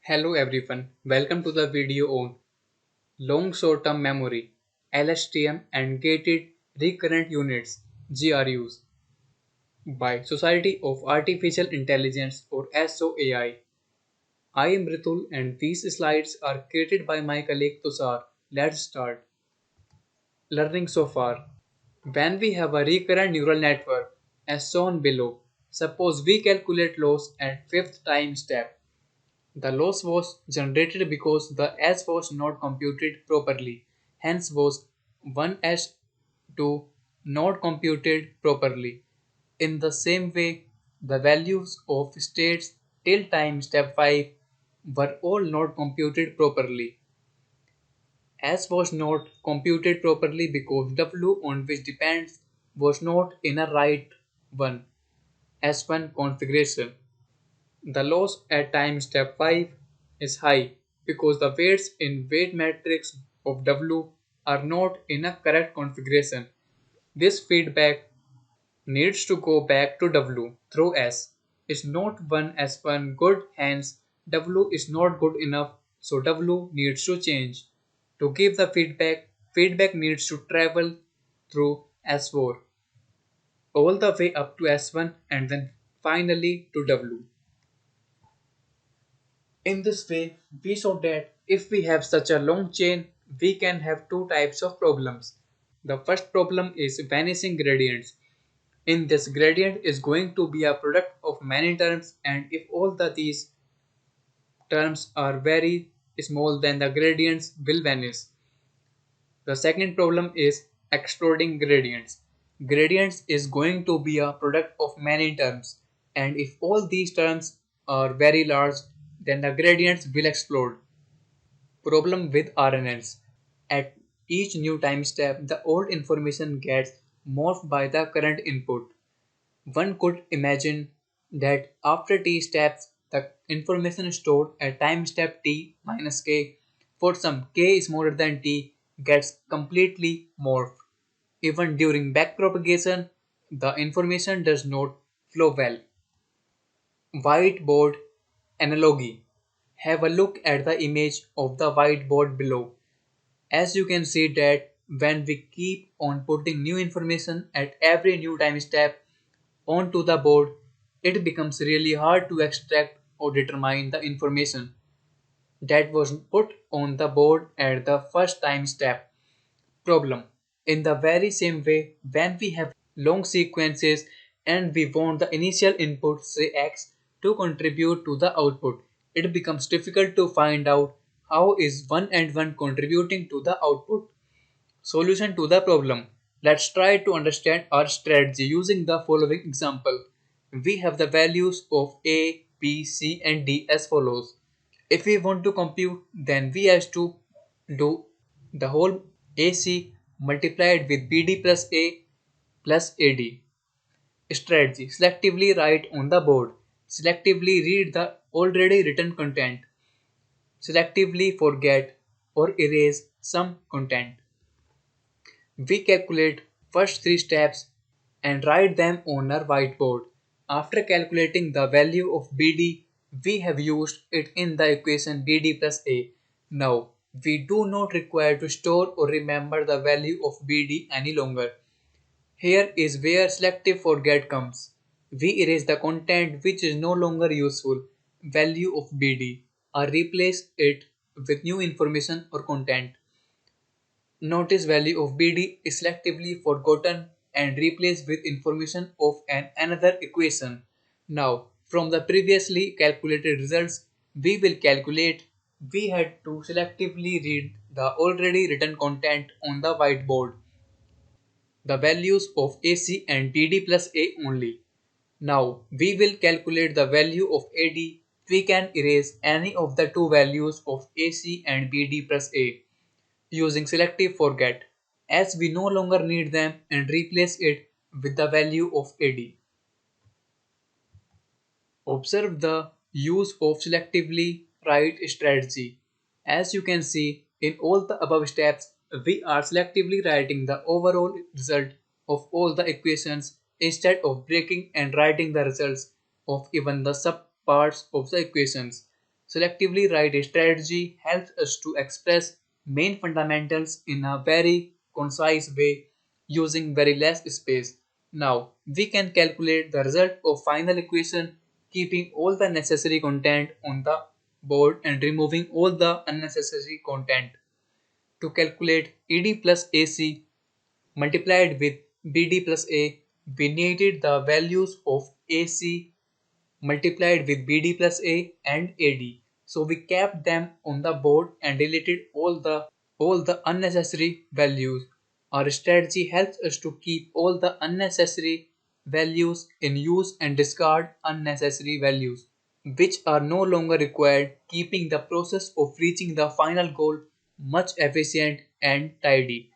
Hello everyone, welcome to the video on long short-term memory LSTM and gated recurrent units GRUs by Society of Artificial Intelligence or SOAI. I am Ritul and these slides are created by my colleague Tushar. Let's start. Learning so far. When we have a recurrent neural network as shown below, suppose we calculate loss at fifth time step. The loss was generated because the S was not computed properly, hence was 1S2 not computed properly. In the same way, the values of states till time step 5 were all not computed properly. S was not computed properly because W on which depends was not in a right one S1 configuration. The loss at time step 5 is high because the weights in weight matrix of W are not in a correct configuration. This feedback needs to go back to W through S. Is not one S1 good, hence W is not good enough, so W needs to change. To give the feedback needs to travel through S4 all the way up to S1 and then finally to W. In this way, we show that if we have such a long chain, we can have two types of problems. The first problem is vanishing gradients. In this gradient is going to be a product of many terms, and if all these terms are very small, then the gradients will vanish. The second problem is exploding gradients. Gradients is going to be a product of many terms, and if all these terms are very large, then the gradients will explode. Problem with RNNs. At each new time step, the old information gets morphed by the current input. One could imagine that after t steps, the information stored at time step t minus k for some k is smaller than t gets completely morphed. Even during backpropagation, the information does not flow well. Whiteboard analogy. Have a look at the image of the whiteboard below. As you can see that when we keep on putting new information at every new time step onto the board, it becomes really hard to extract or determine the information that was put on the board at the first time step. Problem. In the very same way, when we have long sequences and we want the initial input, say x, to contribute to the output, it becomes difficult to find out how is one and one contributing to the output. Solution to the problem. Let's try to understand our strategy using the following example. We have the values of A, B, C and D as follows. If we want to compute, then we have to do the whole AC multiplied with BD plus A plus AD. Strategy. Selectively write on the board. Selectively read the already written content. Selectively forget or erase some content. We calculate first three steps and write them on our whiteboard. After calculating the value of BD, we have used it in the equation BD plus A. Now, we do not require to store or remember the value of BD any longer. Here is where selective forget comes. We erase the content which is no longer useful, value of BD, or replace it with new information or content. Notice value of BD is selectively forgotten and replaced with information of another equation. Now, from the previously calculated results, we had to selectively read the already written content on the whiteboard, the values of AC and BD plus A only. Now, we will calculate the value of AD. We can erase any of the two values of AC and BD plus A using selective forget, as we no longer need them, and replace it with the value of AD. Observe the use of selectively write strategy. As you can see in all the above steps, we are selectively writing the overall result of all the equations instead of breaking and writing the results of even the subparts of the equations. Selectively write a strategy helps us to express main fundamentals in a very concise way using very less space. Now, we can calculate the result of final equation keeping all the necessary content on the board and removing all the unnecessary content. To calculate ED plus AC multiplied with BD plus A, we needed the values of AC multiplied with BD plus A and AD. So we kept them on the board and deleted all the unnecessary values. Our strategy helps us to keep all the unnecessary values in use and discard unnecessary values which are no longer required, keeping the process of reaching the final goal much efficient and tidy.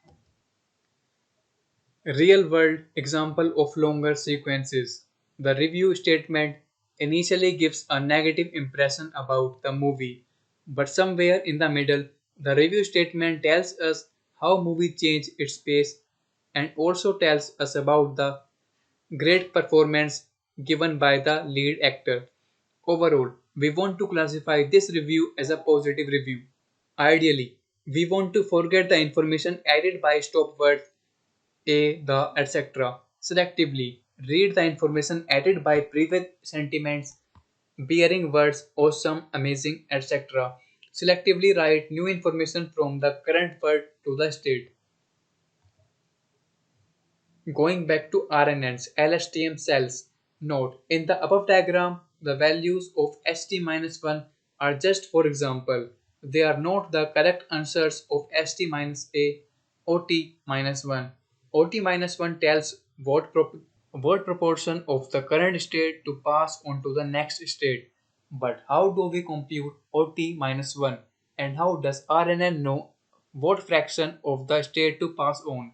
Real world example of longer sequences. The review statement initially gives a negative impression about the movie, but somewhere in the middle, the review statement tells us how movie changed its pace and also tells us about the great performance given by the lead actor. Overall, we want to classify this review as a positive review. Ideally, we want to forget the information added by stop words a, the, etc. Selectively read the information added by previous sentiments, bearing words awesome, amazing, etc. Selectively write new information from the current word to the state. Going back to RNNs, LSTM cells. Note, in the above diagram, the values of ST-1 are just for example. They are not the correct answers of ST-A, OT-1. OT-1 tells what proportion of the current state to pass on to the next state. But how do we compute OT-1 and how does RNN know what fraction of the state to pass on?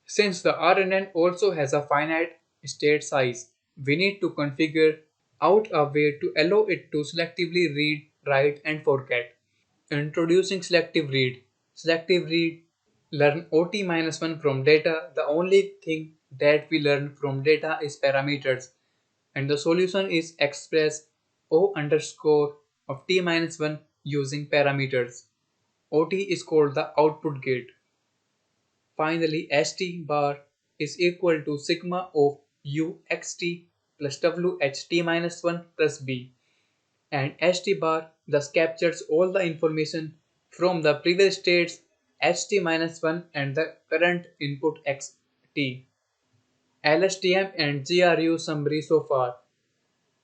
Since the RNN also has a finite state size, we need to configure out a way to allow it to selectively read, write, and forget. Introducing selective read. Selective read learn OT-1 from data. The only thing that we learn from data is parameters, and the solution is express O underscore of T-1 using parameters. OT is called the output gate. Finally, St bar is equal to sigma of uxt plus wht-1 plus b, and St bar thus captures all the information from the previous states ht-1 and the current input xt. LSTM and GRU summary so far.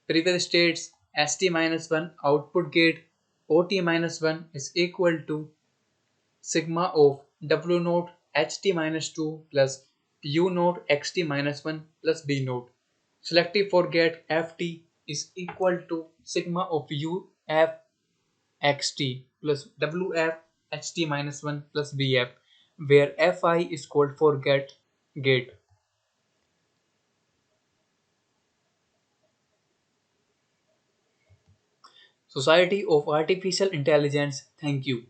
Previous states st-1 output gate ot-1 is equal to sigma of W naught ht-2 plus U naught xt-1 plus B naught. Selective forget Ft is equal to sigma of U f xt plus Wf ht-1 plus Bf, where Fi is called forget gate. Society of Artificial Intelligence, thank you.